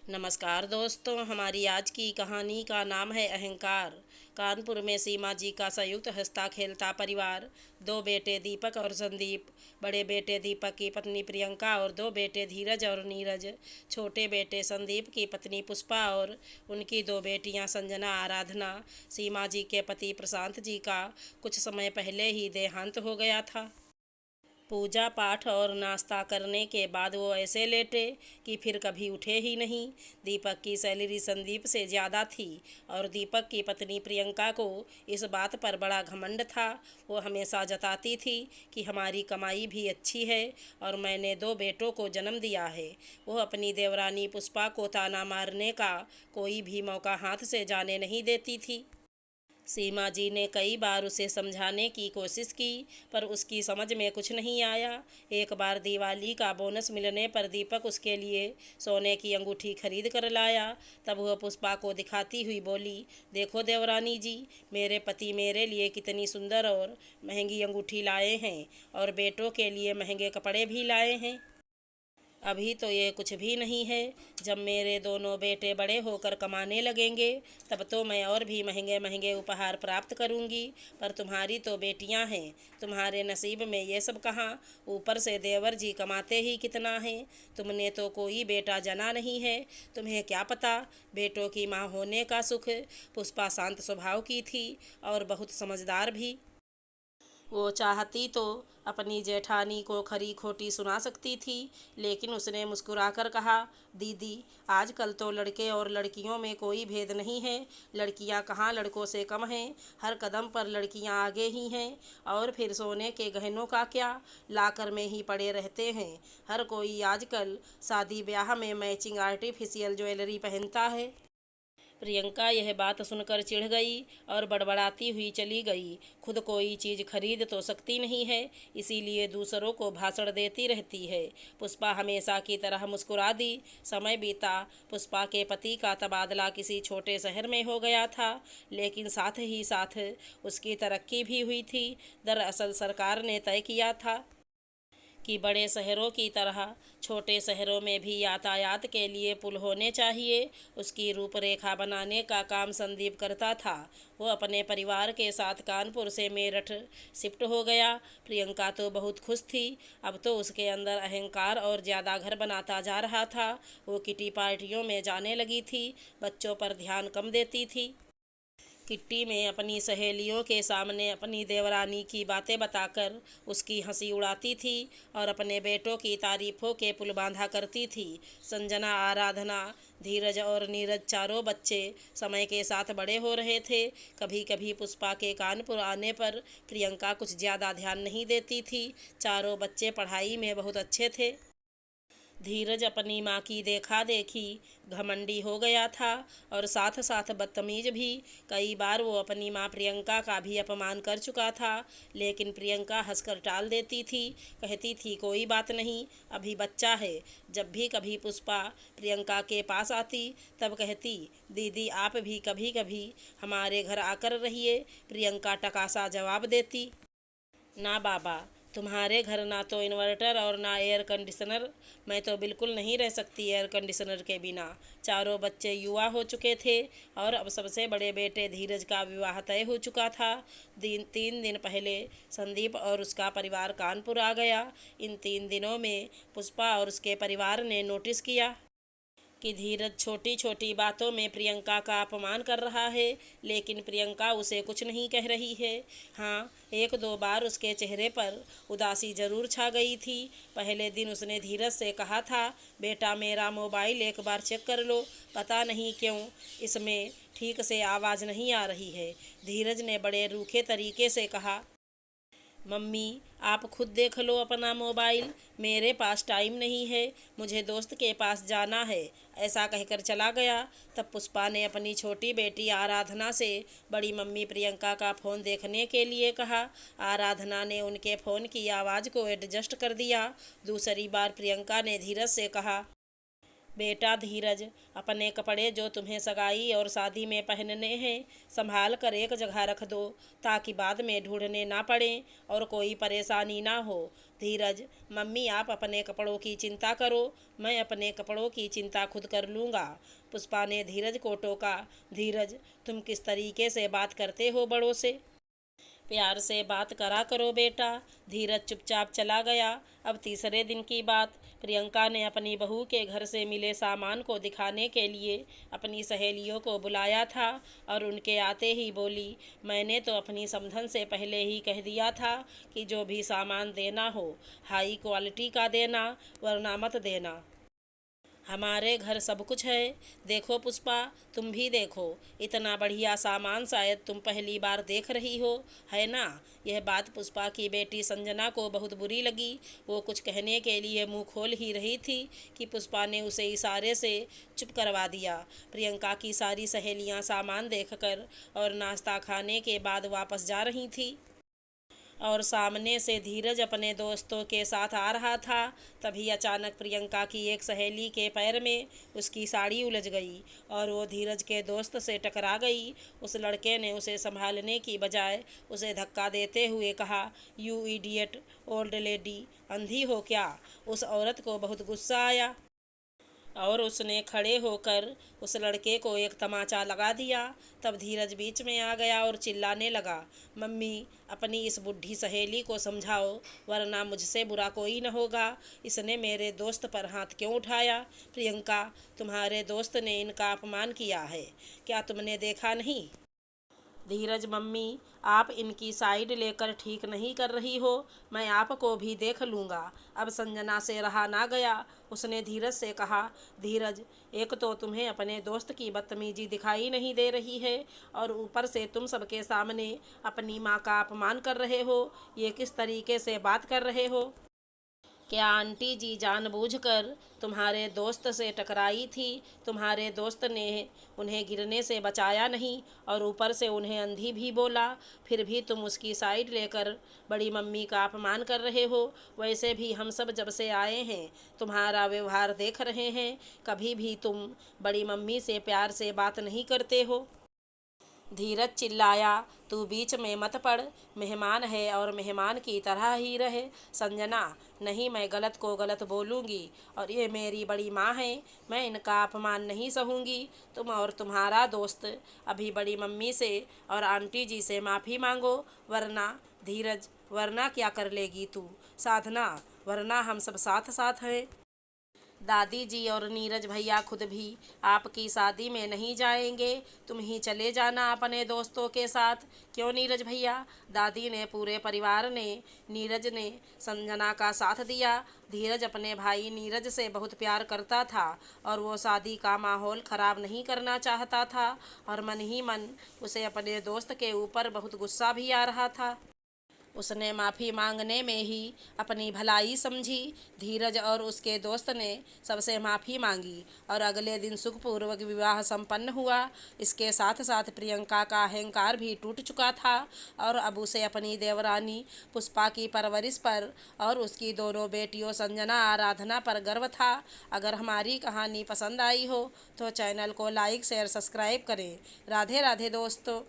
नमस्कार दोस्तों, हमारी आज की कहानी का नाम है अहंकार। कानपुर में सीमा जी का संयुक्त हंसता खेलता परिवार। दो बेटे दीपक और संदीप। बड़े बेटे दीपक की पत्नी प्रियंका और दो बेटे धीरज और नीरज। छोटे बेटे संदीप की पत्नी पुष्पा और उनकी दो बेटियां संजना आराधना। सीमा जी के पति प्रशांत जी का कुछ समय पहले ही देहांत हो गया था। पूजा पाठ और नाश्ता करने के बाद वो ऐसे लेटे कि फिर कभी उठे ही नहीं। दीपक की सैलरी संदीप से ज़्यादा थी और दीपक की पत्नी प्रियंका को इस बात पर बड़ा घमंड था। वो हमेशा जताती थी कि हमारी कमाई भी अच्छी है और मैंने दो बेटों को जन्म दिया है। वो अपनी देवरानी पुष्पा को ताना मारने का कोई भी मौका हाथ से जाने नहीं देती थी। सीमा जी ने कई बार उसे समझाने की कोशिश की, पर उसकी समझ में कुछ नहीं आया। एक बार दिवाली का बोनस मिलने पर दीपक उसके लिए सोने की अंगूठी खरीद कर लाया। तब वह पुष्पा को दिखाती हुई बोली, देखो देवरानी जी, मेरे पति मेरे लिए कितनी सुंदर और महंगी अंगूठी लाए हैं और बेटों के लिए महंगे कपड़े भी लाए हैं। अभी तो ये कुछ भी नहीं है। जब मेरे दोनों बेटे बड़े होकर कमाने लगेंगे तब तो मैं और भी महंगे महंगे उपहार प्राप्त करूंगी। पर तुम्हारी तो बेटियां हैं, तुम्हारे नसीब में ये सब कहाँ। ऊपर से देवर जी कमाते ही कितना है। तुमने तो कोई बेटा जना नहीं है, तुम्हें क्या पता बेटों की माँ होने का सुख। पुष्पा शांत स्वभाव की थी और बहुत समझदार भी। वो चाहती तो अपनी जेठानी को खरी खोटी सुना सकती थी, लेकिन उसने मुस्कुराकर कहा, दीदी, आजकल तो लड़के और लड़कियों में कोई भेद नहीं है। लड़कियां कहाँ लड़कों से कम हैं, हर कदम पर लड़कियां आगे ही हैं। और फिर सोने के गहनों का क्या, लाकर में ही पड़े रहते हैं। हर कोई आजकल शादी ब्याह में मैचिंग आर्टिफिशियल ज्वेलरी पहनता है। प्रियंका यह बात सुनकर चिढ़ गई और बड़बड़ाती हुई चली गई। खुद कोई चीज़ खरीद तो सकती नहीं है, इसीलिए दूसरों को भाषण देती रहती है। पुष्पा हमेशा की तरह मुस्कुरा दी। समय बीता। पुष्पा के पति का तबादला किसी छोटे शहर में हो गया था, लेकिन साथ ही साथ उसकी तरक्की भी हुई थी। दरअसल सरकार ने तय किया था कि बड़े शहरों की तरह छोटे शहरों में भी यातायात के लिए पुल होने चाहिए। उसकी रूपरेखा बनाने का काम संदीप करता था। वो अपने परिवार के साथ कानपुर से मेरठ शिफ्ट हो गया। प्रियंका तो बहुत खुश थी। अब तो उसके अंदर अहंकार और ज़्यादा घर बनाता जा रहा था। वो किटी पार्टियों में जाने लगी थी, बच्चों पर ध्यान कम देती थी। किट्टी में अपनी सहेलियों के सामने अपनी देवरानी की बातें बताकर उसकी हंसी उड़ाती थी और अपने बेटों की तारीफों के पुल बांधा करती थी। संजना, आराधना, धीरज और नीरज चारों बच्चे समय के साथ बड़े हो रहे थे। कभी कभी पुष्पा के कानपुर आने पर प्रियंका कुछ ज़्यादा ध्यान नहीं देती थी। चारों बच्चे पढ़ाई में बहुत अच्छे थे। धीरज अपनी माँ की देखा देखी घमंडी हो गया था और साथ साथ बदतमीज भी। कई बार वो अपनी माँ प्रियंका का भी अपमान कर चुका था, लेकिन प्रियंका हंसकर टाल देती थी। कहती थी, कोई बात नहीं, अभी बच्चा है। जब भी कभी पुष्पा प्रियंका के पास आती तब कहती, दीदी आप भी कभी कभी हमारे घर आकर रहिए। प्रियंका टकासा जवाब देती, ना बाबा, तुम्हारे घर ना तो इन्वर्टर और ना एयर कंडीशनर। मैं तो बिल्कुल नहीं रह सकती एयर कंडीशनर के बिना। चारों बच्चे युवा हो चुके थे और अब सबसे बड़े बेटे धीरज का विवाह तय हो चुका था। 3 दिन पहले संदीप और उसका परिवार कानपुर आ गया। इन 3 दिनों में पुष्पा और उसके परिवार ने नोटिस किया कि धीरज छोटी छोटी बातों में प्रियंका का अपमान कर रहा है, लेकिन प्रियंका उसे कुछ नहीं कह रही है। हाँ, एक दो बार उसके चेहरे पर उदासी जरूर छा गई थी। पहले दिन उसने धीरज से कहा था, बेटा मेरा मोबाइल एक बार चेक कर लो, पता नहीं क्यों इसमें ठीक से आवाज़ नहीं आ रही है। धीरज ने बड़े रूखे तरीके से कहा, मम्मी आप खुद देख लो अपना मोबाइल, मेरे पास टाइम नहीं है, मुझे दोस्त के पास जाना है। ऐसा कहकर चला गया। तब पुष्पा ने अपनी छोटी बेटी आराधना से बड़ी मम्मी प्रियंका का फ़ोन देखने के लिए कहा। आराधना ने उनके फ़ोन की आवाज़ को एडजस्ट कर दिया। दूसरी बार प्रियंका ने धीरज से कहा, बेटा धीरज, अपने कपड़े जो तुम्हें सगाई और शादी में पहनने हैं संभाल कर एक जगह रख दो, ताकि बाद में ढूंढने ना पड़े और कोई परेशानी ना हो। धीरज, मम्मी आप अपने कपड़ों की चिंता करो, मैं अपने कपड़ों की चिंता खुद कर लूँगा। पुष्पा ने धीरज को टोका। धीरज, तुम किस तरीके से बात करते हो बड़ों से? प्यार से बात करा करो बेटा। धीरज चुपचाप चला गया। अब तीसरे दिन की बात। प्रियंका ने अपनी बहू के घर से मिले सामान को दिखाने के लिए अपनी सहेलियों को बुलाया था और उनके आते ही बोली, मैंने तो अपनी समधन से पहले ही कह दिया था कि जो भी सामान देना हो हाई क्वालिटी का देना, वरना मत देना। हमारे घर सब कुछ है। देखो पुष्पा, तुम भी देखो, इतना बढ़िया सामान शायद तुम पहली बार देख रही हो, है ना? यह बात पुष्पा की बेटी संजना को बहुत बुरी लगी। वो कुछ कहने के लिए मुंह खोल ही रही थी कि पुष्पा ने उसे इशारे से चुप करवा दिया। प्रियंका की सारी सहेलियां सामान देखकर और नाश्ता खाने के बाद वापस जा रही थी और सामने से धीरज अपने दोस्तों के साथ आ रहा था। तभी अचानक प्रियंका की एक सहेली के पैर में उसकी साड़ी उलझ गई और वो धीरज के दोस्त से टकरा गई। उस लड़के ने उसे संभालने की बजाय उसे धक्का देते हुए कहा, यू इडियट ओल्ड लेडी, अंधी हो क्या? उस औरत को बहुत गुस्सा आया और उसने खड़े होकर उस लड़के को एक तमाचा लगा दिया। तब धीरज बीच में आ गया और चिल्लाने लगा, मम्मी अपनी इस बुढ़ी सहेली को समझाओ, वरना मुझसे बुरा कोई न होगा। इसने मेरे दोस्त पर हाथ क्यों उठाया? प्रियंका, तुम्हारे दोस्त ने इनका अपमान किया है, क्या तुमने देखा नहीं? धीरज, मम्मी आप इनकी साइड लेकर ठीक नहीं कर रही हो, मैं आपको भी देख लूँगा। अब संजना से रहा ना गया। उसने धीरज से कहा, धीरज एक तो तुम्हें अपने दोस्त की बदतमीजी दिखाई नहीं दे रही है और ऊपर से तुम सबके सामने अपनी माँ का अपमान कर रहे हो। ये किस तरीके से बात कर रहे हो? क्या आंटी जी जानबूझकर तुम्हारे दोस्त से टकराई थी? तुम्हारे दोस्त ने उन्हें गिरने से बचाया नहीं और ऊपर से उन्हें अंधी भी बोला। फिर भी तुम उसकी साइड लेकर बड़ी मम्मी का अपमान कर रहे हो। वैसे भी हम सब जब से आए हैं तुम्हारा व्यवहार देख रहे हैं, कभी भी तुम बड़ी मम्मी से प्यार से बात नहीं करते हो। धीरज चिल्लाया, तू बीच में मत पड़, मेहमान है और मेहमान की तरह ही रहे। संजना, नहीं मैं गलत को गलत बोलूँगी और ये मेरी बड़ी माँ है, मैं इनका अपमान नहीं सहूँगी। तुम और तुम्हारा दोस्त अभी बड़ी मम्मी से और आंटी जी से माफ़ी मांगो, वरना धीरज, वरना क्या कर लेगी तू? साधना, वरना हम सब साथ साथ हैं। दादी जी और नीरज भैया खुद भी आपकी शादी में नहीं जाएंगे, तुम ही चले जाना अपने दोस्तों के साथ। क्यों नीरज भैया? दादी ने, पूरे परिवार ने, नीरज ने संजना का साथ दिया। धीरज अपने भाई नीरज से बहुत प्यार करता था और वो शादी का माहौल ख़राब नहीं करना चाहता था और मन ही मन उसे अपने दोस्त के ऊपर बहुत गुस्सा भी आ रहा था। उसने माफ़ी मांगने में ही अपनी भलाई समझी। धीरज और उसके दोस्त ने सबसे माफ़ी मांगी और अगले दिन सुखपूर्वक विवाह संपन्न हुआ। इसके साथ साथ प्रियंका का अहंकार भी टूट चुका था और अब उसे अपनी देवरानी पुष्पा की परवरिश पर और उसकी दोनों बेटियों संजना आराधना पर गर्व था। अगर हमारी कहानी पसंद आई हो तो चैनल को लाइक शेयर सब्सक्राइब करें। राधे राधे दोस्तों।